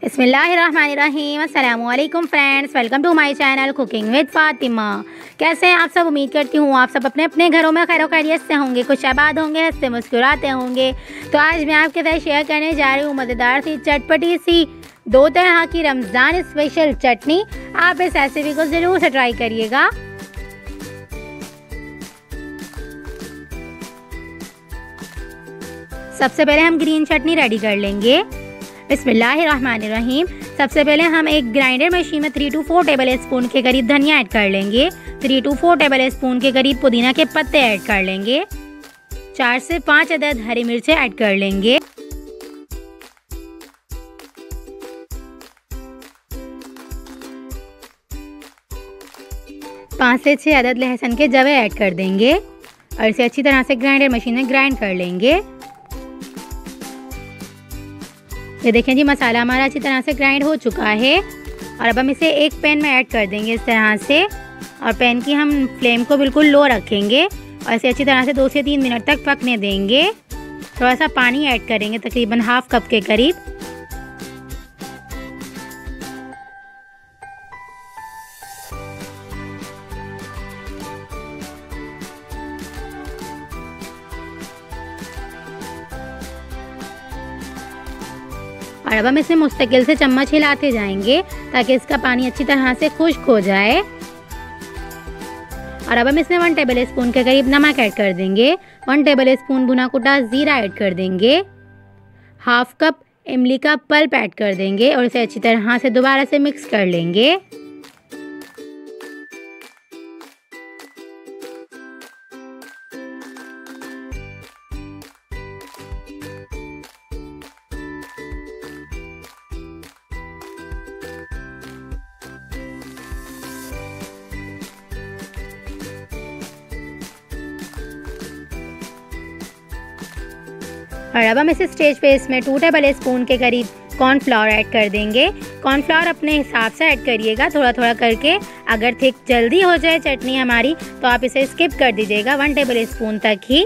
बिस्मिल्लाहिर्रहमानिर्रहीम। अस्सलामुअलैकुम friends, welcome to my channel cooking with Fatima. कैसे हैं आप सब? उम्मीद करती हूँ आप सब अपने अपने घरों में खैर खैरियत से होंगे, खुश आबाद होंगे, हंसते मुस्कुराते होंगे। तो आज मैं आपके साथ शेयर करने जा रही हूँ मज़ेदार सी चटपटी सी 2 तरह की रमज़ान स्पेशल चटनी। आप इस रेसिपी को ज़रूर से ट्राई करिएगा। सबसे पहले हम ग्रीन चटनी रेडी कर लेंगे। बिस्मिल्लाहिर्रहमानिर्रहीम। सबसे पहले हम एक ग्राइंडर मशीन में 3 to 4 टेबल स्पून के करीब धनिया ऐड कर लेंगे। 3 to 4 टेबल स्पून के करीब पुदीना के पत्ते ऐड कर लेंगे। 4 से 5 अदद हरी मिर्चें ऐड कर लेंगे। पाँच से 6 अदद लहसुन के जवे ऐड कर देंगे और इसे अच्छी तरह से ग्राइंडर मशीन में ग्राइंड कर लेंगे। ये देखें जी, मसाला हमारा अच्छी तरह से ग्राइंड हो चुका है और अब हम इसे एक पैन में ऐड कर देंगे इस तरह से। और पैन की हम फ्लेम को बिल्कुल लो रखेंगे और इसे अच्छी तरह से 2 से 3 मिनट तक पकने देंगे। थोड़ा सा पानी ऐड करेंगे, तकरीबन हाफ कप के करीब। और अब हम इसे मुस्तकिल से चम्मच हिलाते जाएंगे ताकि इसका पानी अच्छी तरह से खुश्क हो जाए। और अब हम इसमें 1 टेबल स्पून के करीब नमक ऐड कर देंगे। 1 टेबल स्पून भुना कुटा जीरा ऐड कर देंगे। हाफ कप इमली का पल्प ऐड कर देंगे और इसे अच्छी तरह से दोबारा से मिक्स कर लेंगे। और अब हम इस स्टेज पे इसमें 2 टेबल स्पून के करीब कॉर्नफ्लावर ऐड कर देंगे। कॉर्नफ्लावर अपने हिसाब से ऐड करिएगा, थोड़ा थोड़ा करके। अगर थिक जल्दी हो जाए चटनी हमारी तो आप इसे स्किप कर दीजिएगा 1 टेबल स्पून तक ही।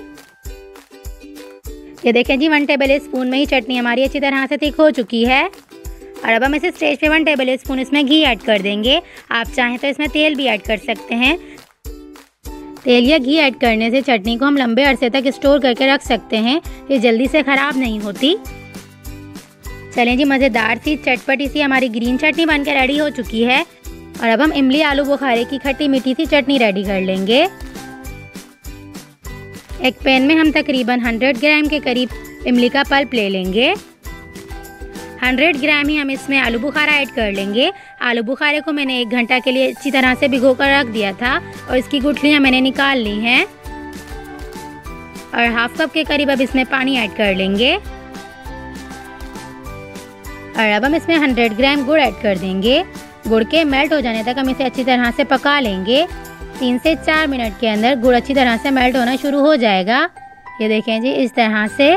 ये देखें जी, 1 टेबल स्पून में ही चटनी हमारी अच्छी तरह से थिक हो चुकी है। और अब हम इस स्टेज पे 1 टेबल स्पून इसमें घी ऐड कर देंगे। आप चाहें तो इसमें तेल भी ऐड कर सकते हैं। तेल या घी ऐड करने से चटनी को हम लंबे अरसे तक स्टोर करके रख सकते हैं, ये जल्दी से ख़राब नहीं होती। चलें जी, मज़ेदार सी चटपटी सी हमारी ग्रीन चटनी बनकर रेडी हो चुकी है। और अब हम इमली आलू बुखारे की खट्टी मीठी सी चटनी रेडी कर लेंगे। एक पैन में हम तकरीबन 100 ग्राम के करीब इमली का पल्प ले लेंगे। 100 ग्राम ही हम इसमें आलू बुखारा ऐड कर लेंगे। आलू बुखारे को मैंने 1 घंटा के लिए अच्छी तरह से भिगोकर रख दिया था और इसकी गुठलियाँ मैंने निकाल ली हैं। और हाफ कप के करीब अब इसमें पानी ऐड कर लेंगे। और अब हम इसमें 100 ग्राम गुड़ ऐड कर देंगे। गुड़ के मेल्ट हो जाने तक हम इसे अच्छी तरह से पका लेंगे। 3 से 4 मिनट के अंदर गुड़ अच्छी तरह से मेल्ट होना शुरू हो जाएगा। ये देखें जी, इस तरह से।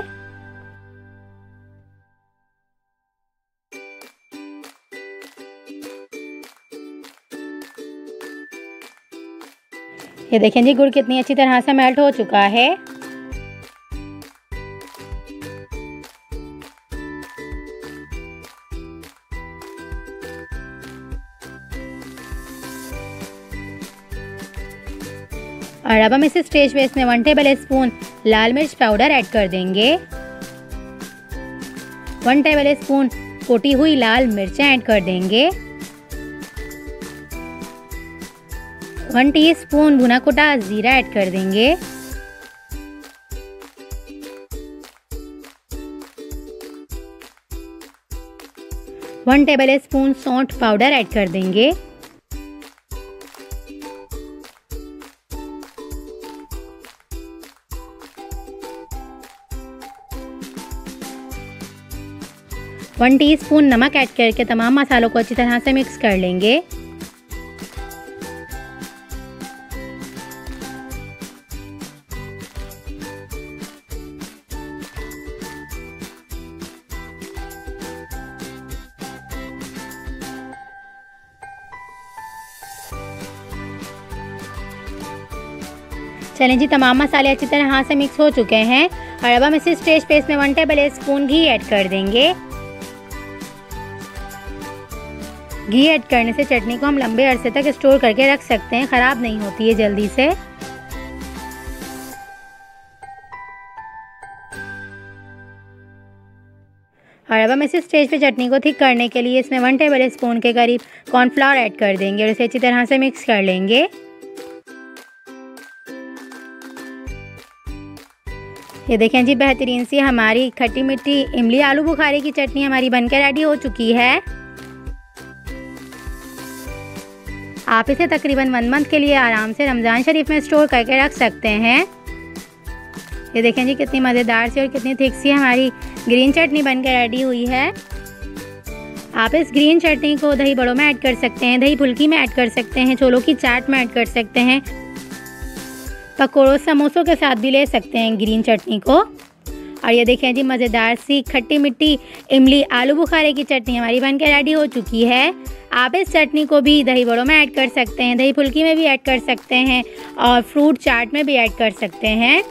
ये देखें जी, गुड़ कितनी अच्छी तरह से मेल्ट हो चुका है। और अब हम इस स्टेज पे इसमें 1 टेबल स्पून लाल मिर्च पाउडर ऐड कर देंगे। 1 टेबल स्पून कुटी हुई लाल मिर्चें ऐड कर देंगे। 1 टीस्पून भुना कुटा जीरा ऐड कर देंगे। वन टेबल स्पून सौंठ पाउडर ऐड कर देंगे। वन टीस्पून नमक ऐड करके तमाम मसालों को अच्छी तरह से मिक्स कर लेंगे। चलें जी, तमाम मसाले अच्छी तरह से मिक्स हो चुके हैं और अब हम इसी स्टेज पे इसमें 1 टेबल स्पून घी ऐड कर देंगे। घी ऐड करने से चटनी को हम लंबे अरसे तक स्टोर करके रख सकते हैं, ख़राब नहीं होती है जल्दी से। और अब हम इस स्टेज पे चटनी को थिक करने के लिए इसमें 1 टेबल स्पून के करीब कॉर्नफ्लावर ऐड कर देंगे और इसे अच्छी तरह से मिक्स कर लेंगे। ये देखें जी, बेहतरीन सी हमारी खट्टी मीठी इमली आलू बुखारे की चटनी हमारी बनकर रेडी हो चुकी है। आप इसे तकरीबन 1 मंथ के लिए आराम से रमज़ान शरीफ में स्टोर करके रख सकते हैं। ये देखें जी, कितनी मज़ेदार सी और कितनी थिक सी हमारी ग्रीन चटनी बनकर रेडी हुई है। आप इस ग्रीन चटनी को दही बड़ों में ऐड कर सकते हैं, दही फुल्की में ऐड कर सकते हैं, छोलों की चाट में ऐड कर सकते हैं, पकौड़ों समोसों के साथ भी ले सकते हैं ग्रीन चटनी को। और ये देखें जी, मज़ेदार सी खट्टी मिट्टी इमली आलू बुखारे की चटनी हमारी बनकर रेडी हो चुकी है। आप इस चटनी को भी दही बड़ों में ऐड कर सकते हैं, दही फुल्की में भी ऐड कर सकते हैं और फ्रूट चाट में भी ऐड कर सकते हैं।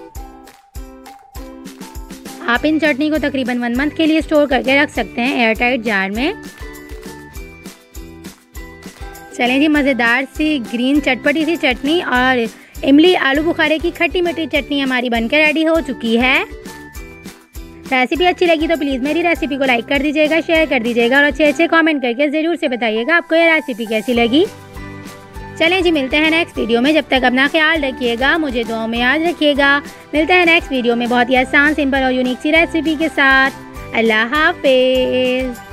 आप इन चटनी को तकरीबन 1 मंथ के लिए स्टोर करके रख सकते हैं एयरटाइट जार में। चलें जी, मज़ेदार सी ग्रीन चटपटी सी चटनी और इमली आलू बुखारे की खट्टी मीठी चटनी हमारी बनकर रेडी हो चुकी है। रेसिपी अच्छी लगी तो प्लीज़ मेरी रेसिपी को लाइक कर दीजिएगा, शेयर कर दीजिएगा और अच्छे कमेंट करके ज़रूर से बताइएगा आपको ये रेसिपी कैसी लगी। चलें जी, मिलते हैं नेक्स्ट वीडियो में। जब तक अपना ख्याल रखिएगा, मुझे दुआओं में याद रखिएगा। मिलते हैं नेक्स्ट वीडियो में बहुत ही आसान, सिंपल और यूनिक सी रेसिपी के साथ। अल्लाह हाफिज़।